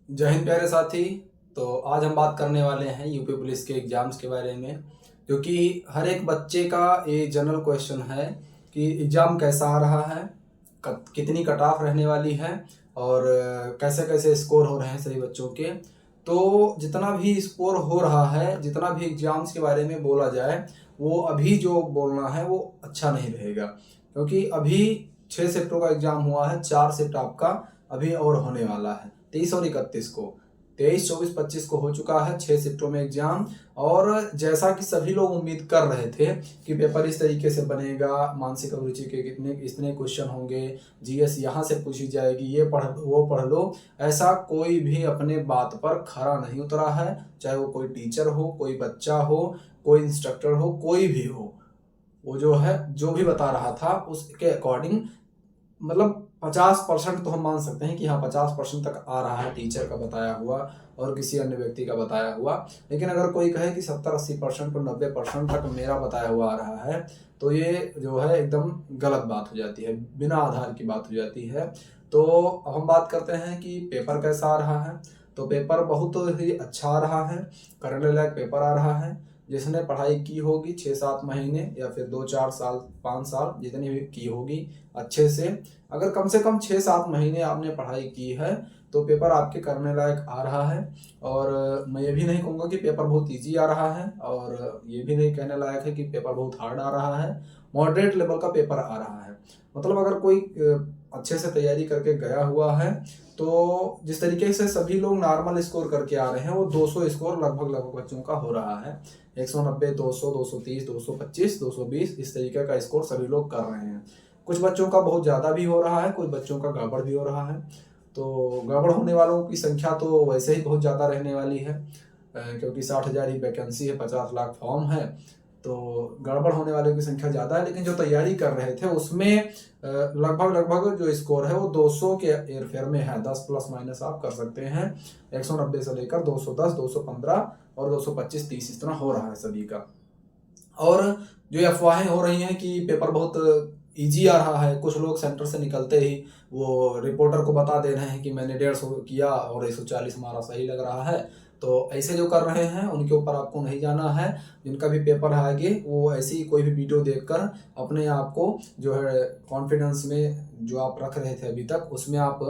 जय हिंद प्यारे साथी। तो आज हम बात करने वाले हैं यूपी पुलिस के एग्ज़ाम्स के बारे में, जो कि हर एक बच्चे का ये जनरल क्वेश्चन है कि एग्ज़ाम कैसा आ रहा है, कितनी कट ऑफ रहने वाली है और कैसे कैसे स्कोर हो रहे हैं सभी बच्चों के। तो जितना भी स्कोर हो रहा है, जितना भी एग्ज़ाम्स के बारे में बोला जाए, वो अभी जो बोलना है वो अच्छा नहीं रहेगा, क्योंकि अभी 6 शिफ्टों का एग्ज़ाम हुआ है, 4 शिफ्ट आपका अभी और होने वाला है, 23 और 31 को। 23, 24, 25 को हो चुका है 6 शिफ्टों में एग्जाम। और जैसा कि सभी लोग उम्मीद कर रहे थे कि पेपर इस तरीके से बनेगा, मानसिक अभिरुचि के कितने इतने क्वेश्चन होंगे, जीएस यहाँ से पूछी जाएगी, ये पढ़ वो पढ़ लो, ऐसा कोई भी अपने बात पर खरा नहीं उतरा है। चाहे वो कोई टीचर हो, कोई बच्चा हो, कोई इंस्ट्रक्टर हो, कोई भी हो, वो जो है जो भी बता रहा था उसके अकॉर्डिंग, मतलब 50% तो हम मान सकते हैं कि हाँ 50% तक आ रहा है टीचर का बताया हुआ और किसी अन्य व्यक्ति का बताया हुआ। लेकिन अगर कोई कहे कि 70-80% और 90% तक मेरा बताया हुआ आ रहा है, तो ये जो है एकदम गलत बात हो जाती है, बिना आधार की बात हो जाती है। तो अब हम बात करते हैं कि पेपर कैसा आ रहा है। तो पेपर बहुत ही अच्छा आ रहा है, करने लायक पेपर आ रहा है। जिसने पढ़ाई की होगी 6-7 महीने या फिर 2-4 साल 5 साल जितनी भी की होगी अच्छे से, अगर कम से कम 6-7 महीने आपने पढ़ाई की है, तो पेपर आपके करने लायक आ रहा है। और मैं ये भी नहीं कहूँगा कि पेपर बहुत इजी आ रहा है, और ये भी नहीं कहने लायक है कि पेपर बहुत हार्ड आ रहा है। मॉडरेट लेवल का पेपर आ रहा है। मतलब अगर कोई अच्छे से तैयारी करके गया हुआ है, तो जिस तरीके से सभी लोग नॉर्मल स्कोर करके आ रहे हैं, वो 200 स्कोर लगभग लगभग बच्चों का हो रहा है। 190, 200, 230, 225, 220 इस तरीके का स्कोर सभी लोग कर रहे हैं। कुछ बच्चों का बहुत ज़्यादा भी हो रहा है, कुछ बच्चों का गड़बड़ भी हो रहा है। तो गड़बड़ होने वालों की संख्या तो वैसे ही बहुत ज़्यादा रहने वाली है, क्योंकि 60,000 ही वैकेंसी है, 50 लाख फॉर्म है। तो गड़बड़ होने वालों की संख्या ज़्यादा है। लेकिन जो तैयारी कर रहे थे उसमें लगभग लगभग जो स्कोर है वो 200 के एयरफेयर में है, 10 प्लस माइनस आप कर सकते हैं। 190 से लेकर 210, 215 और 225, 30 इस तरह हो रहा है सभी का। और जो अफवाहें हो रही हैं कि पेपर बहुत इजी आ रहा है, कुछ लोग सेंटर से निकलते ही वो रिपोर्टर को बता दे रहे हैं कि मैंने 150 किया और 140 हमारा सही लग रहा है। तो ऐसे जो कर रहे हैं उनके ऊपर आपको नहीं जाना है। जिनका भी पेपर आएंगे वो ऐसी कोई भी वीडियो देखकर अपने आप को जो है कॉन्फिडेंस में जो आप रख रहे थे अभी तक, उसमें आप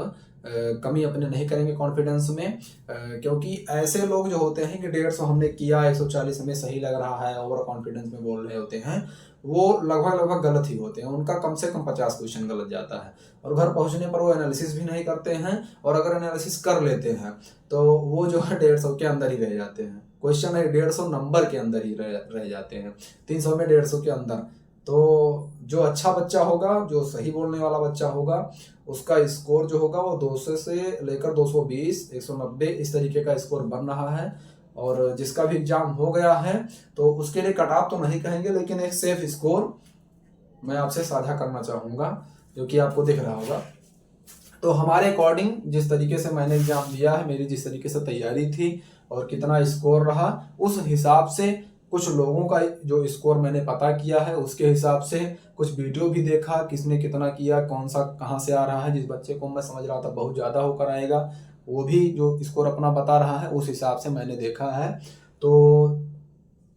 कमी अपने नहीं करेंगे कॉन्फिडेंस में। क्योंकि ऐसे लोग जो होते हैं कि 150 हमने किया, 140 हमें सही लग रहा है, ओवर कॉन्फिडेंस में बोल रहे होते हैं, वो लगभग लगभग गलत ही होते हैं। उनका कम से कम 50 क्वेश्चन गलत जाता है, और घर पहुंचने पर वो एनालिसिस भी नहीं करते हैं। और अगर एनालिसिस कर लेते हैं तो वो जो है 150 के अंदर ही रह जाते हैं। क्वेश्चन है 150 नंबर के अंदर ही रह जाते हैं, 300 में 150 के अंदर। तो जो अच्छा बच्चा होगा, जो सही बोलने वाला बच्चा होगा, उसका स्कोर जो होगा वो 200 से लेकर 220, 190 इस तरीके का स्कोर बन रहा है। और जिसका भी एग्जाम हो गया है, तो उसके लिए कट ऑफ तो नहीं कहेंगे, लेकिन एक सेफ स्कोर मैं आपसे साझा करना चाहूँगा, जो कि आपको दिख रहा होगा। तो हमारे अकॉर्डिंग जिस तरीके से मैंने एग्जाम दिया है, मेरी जिस तरीके से तैयारी थी और कितना स्कोर रहा, उस हिसाब से कुछ लोगों का जो स्कोर मैंने पता किया है उसके हिसाब से, कुछ वीडियो भी देखा किसने कितना किया, कौन सा कहाँ से आ रहा है। जिस बच्चे को मैं समझ रहा था बहुत ज़्यादा होकर आएगा, वो भी जो स्कोर अपना बता रहा है उस हिसाब से मैंने देखा है। तो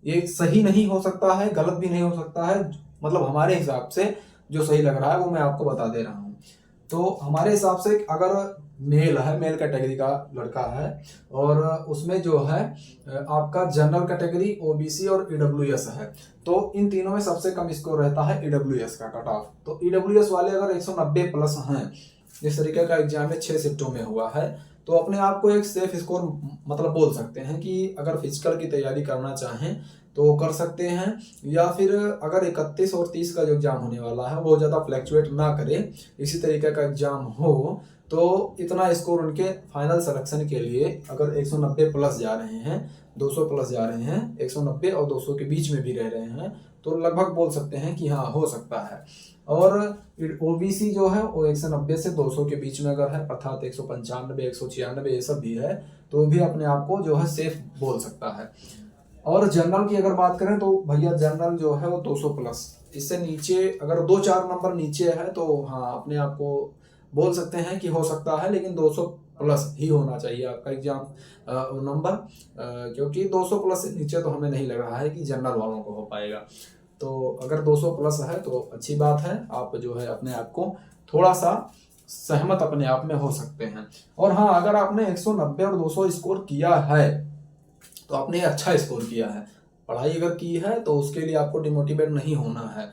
ये सही नहीं हो सकता है, गलत भी नहीं हो सकता है। मतलब हमारे हिसाब से जो सही लग रहा है वो मैं आपको बता दे रहा हूँ। तो हमारे हिसाब से अगर मेल है, मेल कैटेगरी का लड़का है, और उसमें जो है आपका जनरल कैटेगरी, ओबीसी और ईडब्ल्यूएस है, तो इन तीनों में सबसे कम स्कोर रहता है ईडब्ल्यूएस का कट ऑफ। तो ईडब्ल्यूएस वाले अगर 190 प्लस हैं, जिस तरीके का एग्जाम में 6 शिफ्टों में हुआ है, तो अपने आप को एक सेफ स्कोर मतलब बोल सकते हैं कि अगर फिजिकल की तैयारी करना चाहें तो कर सकते हैं। या फिर अगर 31 और 30 का जो एग्जाम होने वाला है वो ज़्यादा फ्लैक्चुएट ना करे, इसी तरीके का एग्जाम हो, तो इतना स्कोर उनके फाइनल सिलेक्शन के लिए अगर 190 प्लस जा रहे हैं, 200 प्लस जा रहे हैं, 190 और 200 के बीच में भी रह रहे हैं, तो लगभग बोल सकते हैं कि हाँ हो सकता है। और ओबीसी जो है वो 190 से 200 के बीच में अगर है, अर्थात 195, 196 ये सब भी है, तो भी अपने आप को जो है सेफ बोल सकता है। और जनरल की अगर बात करें तो भैया जनरल जो है वो 200 प्लस, इससे नीचे अगर 2-4 नंबर नीचे है तो हाँ अपने आप को बोल सकते हैं कि हो सकता है। लेकिन 200 प्लस ही होना चाहिए आपका एग्जाम नंबर, क्योंकि 200 प्लस से नीचे तो हमें नहीं लग रहा है कि जनरल वालों को हो पाएगा। तो अगर 200 प्लस है तो अच्छी बात है, आप जो है अपने आप को थोड़ा सा सहमत अपने आप में हो सकते हैं। और हाँ, अगर आपने 190 और 200 स्कोर किया है तो आपने अच्छा स्कोर किया है। पढ़ाई अगर की है तो उसके लिए आपको डिमोटिवेट नहीं होना है।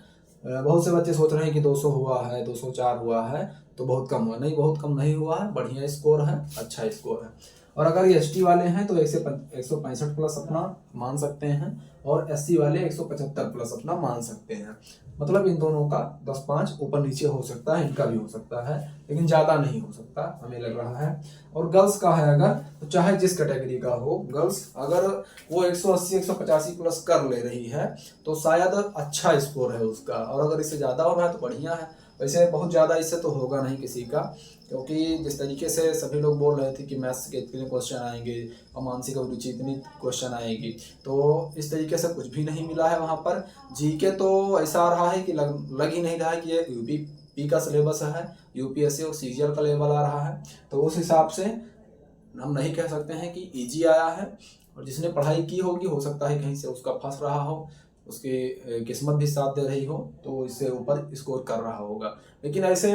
बहुत से बच्चे सोच रहे हैं कि 200 हुआ है, 204 हुआ है तो बहुत कम हुआ। नहीं, बहुत कम नहीं हुआ है, बढ़िया स्कोर है, अच्छा स्कोर है। और अगर ये एसटी वाले हैं तो 165 प्लस अपना मान सकते हैं, और एससी वाले 175 प्लस अपना मान सकते हैं। मतलब इन दोनों का 10-5 ऊपर नीचे हो सकता है, इनका भी हो सकता है, लेकिन ज़्यादा नहीं हो सकता हमें लग रहा है। और गर्ल्स का है अगर, तो चाहे जिस कैटेगरी का हो, गर्ल्स अगर वो 180-185 प्लस कर ले रही है तो शायद अच्छा स्कोर है उसका, और अगर इससे ज़्यादा हो रहा है तो बढ़िया है। वैसे बहुत ज़्यादा इससे तो होगा नहीं किसी का, क्योंकि जिस तरीके से सभी लोग बोल रहे थे कि मैथ्स के इतने क्वेश्चन आएंगे और मानसिक अभिरुचि इतनी क्वेश्चन आएगी, तो इस तरीके से कुछ भी नहीं मिला है वहाँ पर। जीके तो ऐसा आ रहा है कि लग ही नहीं रहा है कि ये यूपी का सिलेबस है, यूपीएससी और सीजीएल का लेवल आ रहा है। तो उस हिसाब से हम नहीं कह सकते हैं कि इजी आया है, और जिसने पढ़ाई की होगी हो सकता है कहीं से उसका फंस रहा हो, उसकी किस्मत भी साथ दे रही हो तो इससे ऊपर स्कोर कर रहा होगा। लेकिन ऐसे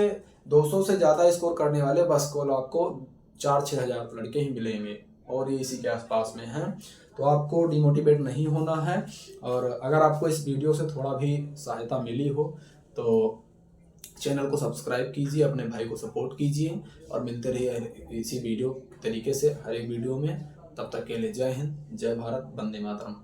200 से ज़्यादा स्कोर करने वाले बस को आपको 4-6 हज़ार लड़के ही मिलेंगे, और ये इसी के आसपास में हैं। तो आपको डिमोटिवेट नहीं होना है। और अगर आपको इस वीडियो से थोड़ा भी सहायता मिली हो तो चैनल को सब्सक्राइब कीजिए, अपने भाई को सपोर्ट कीजिए, और मिलते रहिए इसी वीडियो तरीके से हर एक वीडियो में। तब तक के लिए जय हिंद, जय भारत, वंदे मातरम।